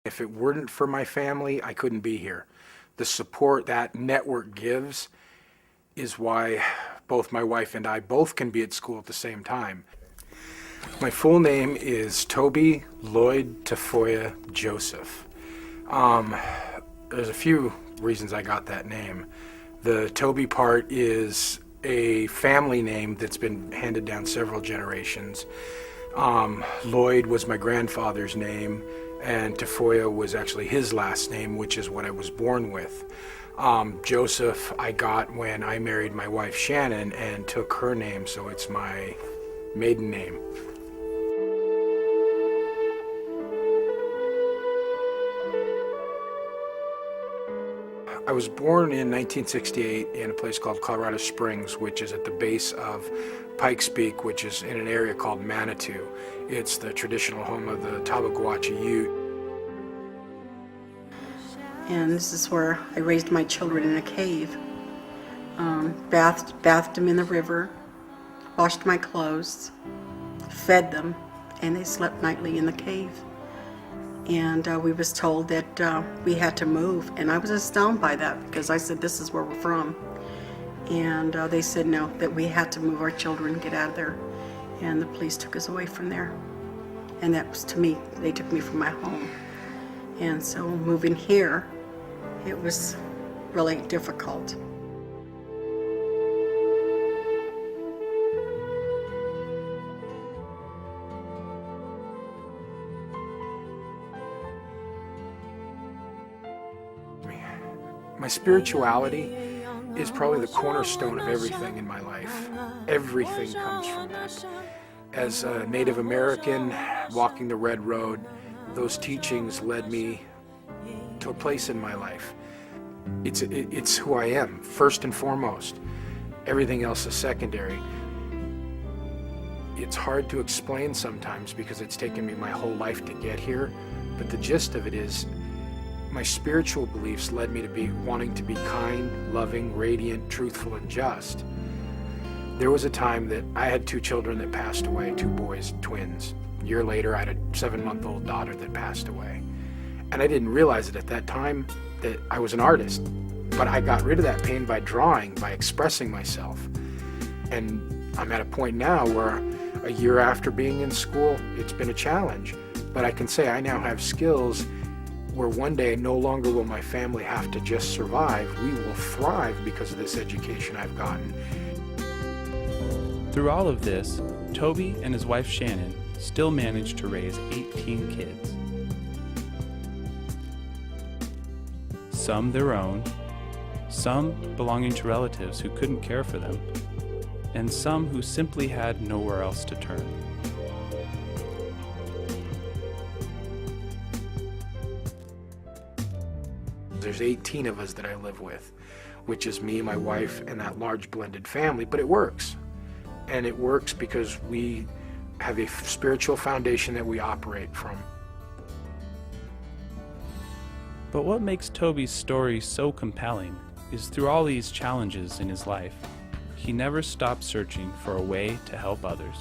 If it weren't for my family, I couldn't be here. The support that network gives is why both my wife and I both can be at school at the same time. My full name is Toby Lloyd Tafoya Joseph. There's a few reasons I got that name. The Toby part is a family name that's been handed down several generations. Lloyd was my grandfather's name, and Tafoya was actually his last name, which is what I was born with. Joseph I got when I married my wife Shannon and took her name, so it's my maiden name. I was born in 1968 in a place called Colorado Springs, which is at the base of Pikes Peak, which is in an area called Manitou. It's the traditional home of the Tabaguacha Ute. And this is where I raised my children in a cave. Bathed them in the river, washed my clothes, fed them, and they slept nightly in the cave. And we was told that we had to move, and I was astounded by that because I said, this is where we're from. And they said no, that we had to move our children, get out of there. And the police took us away from there. And that was, to me, they took me from my home. And so moving here, it was really difficult. My spirituality is probably the cornerstone of everything in my life. Everything comes from that. As a Native American walking the red road, those teachings led me to a place in my life. It's who I am, first and foremost. Everything else is secondary. It's hard to explain sometimes because it's taken me my whole life to get here, but the gist of it is my spiritual beliefs led me to be wanting to be kind, loving, radiant, truthful, and just. There was a time that I had 2 children that passed away, 2 boys, twins. A year later, I had a 7-month-old daughter that passed away. And I didn't realize it at that time that I was an artist. But I got rid of that pain by drawing, by expressing myself. And I'm at a point now where a year after being in school, it's been a challenge. But I can say I now have skills where one day no longer will my family have to just survive. We will thrive because of this education I've gotten. Through all of this, Toby and his wife Shannon still managed to raise 18 kids. Some their own, some belonging to relatives who couldn't care for them, and some who simply had nowhere else to turn. There's 18 of us that I live with, which is me, my wife, and that large blended family, but it works. And it works because we have a spiritual foundation that we operate from. But what makes Toby's story so compelling is through all these challenges in his life, he never stopped searching for a way to help others.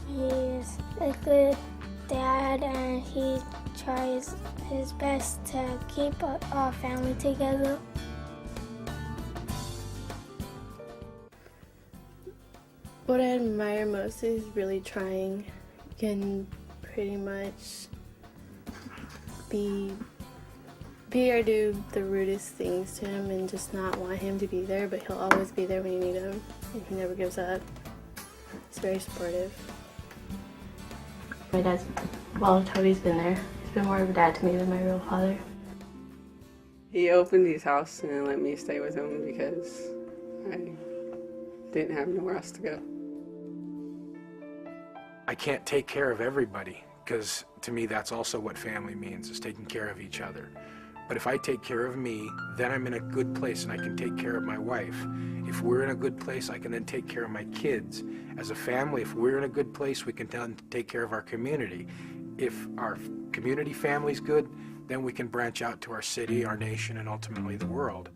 He's a good dad, and he tries his best to keep our family together. What I admire most is really trying. You can pretty much be or do the rudest things to him and just not want him to be there, but he'll always be there when you need him, and he never gives up. He's very supportive. My dad's, well, Toby's been there. He's been more of a dad to me than my real father. He opened his house and let me stay with him because I didn't have nowhere else to go. I can't take care of everybody because to me that's also what family means, is taking care of each other. But if I take care of me, then I'm in a good place and I can take care of my wife. If we're in a good place, I can then take care of my kids. As a family, if we're in a good place, we can then take care of our community. If our community family's good, then we can branch out to our city, our nation, and ultimately the world.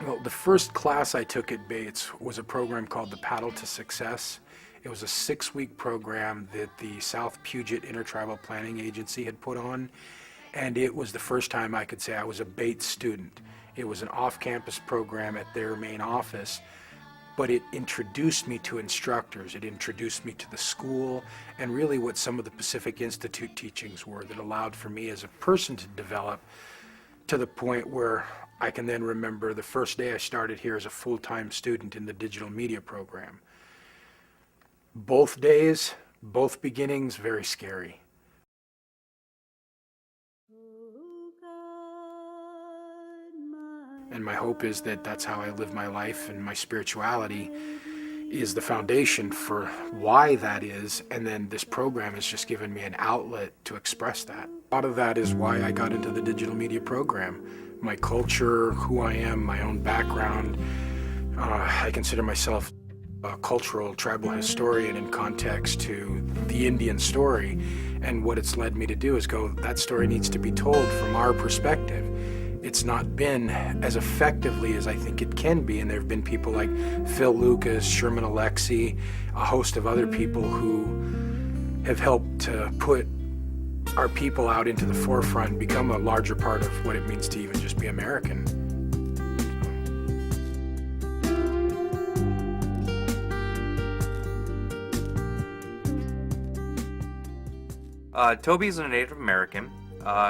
Well, the first class I took at Bates was a program called the Paddle to Success. It was a 6-week program that the South Puget Intertribal Planning Agency had put on, and it was the first time I could say I was a Bates student. It was an off-campus program at their main office, but it introduced me to instructors. It introduced me to the school and really what some of the Pacific Institute teachings were that allowed for me as a person to develop to the point where I can then remember the first day I started here as a full-time student in the digital media program. Both days, both beginnings, very scary. And my hope is that that's how I live my life, and my spirituality is the foundation for why that is, and then this program has just given me an outlet to express that. A lot of that is why I got into the digital media program. My culture, who I am, my own background. I consider myself a cultural tribal historian in context to the Indian story, and what it's led me to do is go, that story needs to be told from our perspective. It's not been as effectively as I think it can be, and there have been people like Phil Lucas, Sherman Alexie, a host of other people who have helped to put our people out into the forefront and become a larger part of what it means to even just be American. Toby's a Native American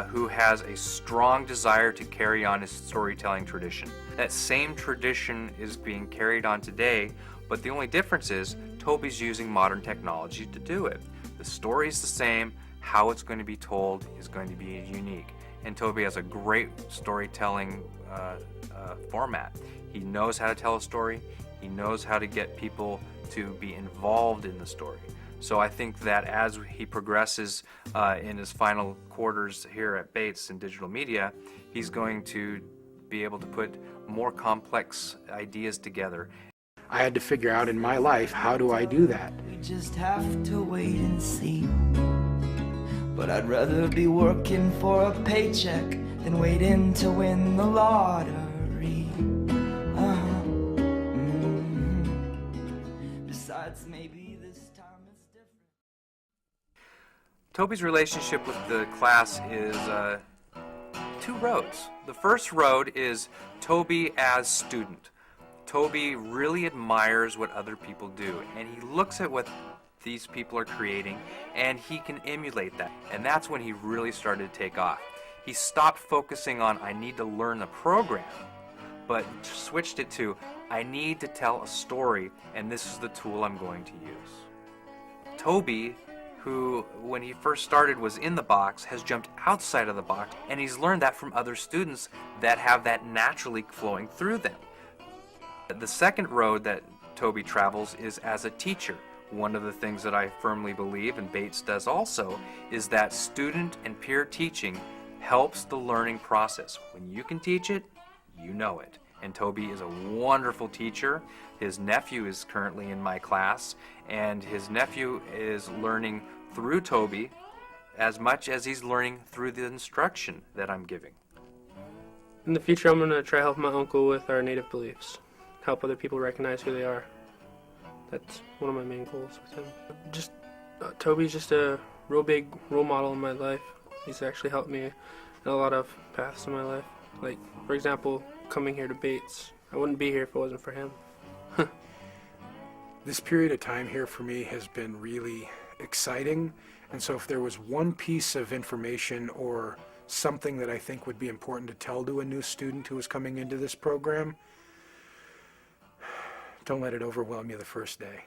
who has a strong desire to carry on his storytelling tradition. That same tradition is being carried on today, but the only difference is Toby's using modern technology to do it. The story's the same, how it's going to be told is going to be unique. And Toby has a great storytelling format. He knows how to tell a story, he knows how to get people to be involved in the story. So I think that as he progresses in his final quarters here at Bates in digital media, he's going to be able to put more complex ideas together. I had to figure out in my life, how do I do that? We just have to wait and see. But I'd rather be working for a paycheck than waiting to win the lottery. Besides, maybe this time it's different. Toby's relationship with the class is two roads. The first road is Toby as student. Toby really admires what other people do, and he looks at what these people are creating, and he can emulate that. And that's when he really started to take off. He stopped focusing on, I need to learn the program, but switched it to, I need to tell a story, and this is the tool I'm going to use. Toby, who when he first started was in the box, has jumped outside of the box, and he's learned that from other students that have that naturally flowing through them. The second road that Toby travels is as a teacher. One of the things that I firmly believe, and Bates does also, is that student and peer teaching helps the learning process. When you can teach it, you know it. And Toby is a wonderful teacher. His nephew is currently in my class, and his nephew is learning through Toby as much as he's learning through the instruction that I'm giving. In the future, I'm going to try to help my uncle with our Native beliefs, help other people recognize who they are. That's one of my main goals with him. Toby's just a real big role model in my life. He's actually helped me in a lot of paths in my life. Like, for example, coming here to Bates. I wouldn't be here if it wasn't for him. This period of time here for me has been really exciting, and so if there was one piece of information or something that I think would be important to tell to a new student who is coming into this program, don't let it overwhelm you the first day.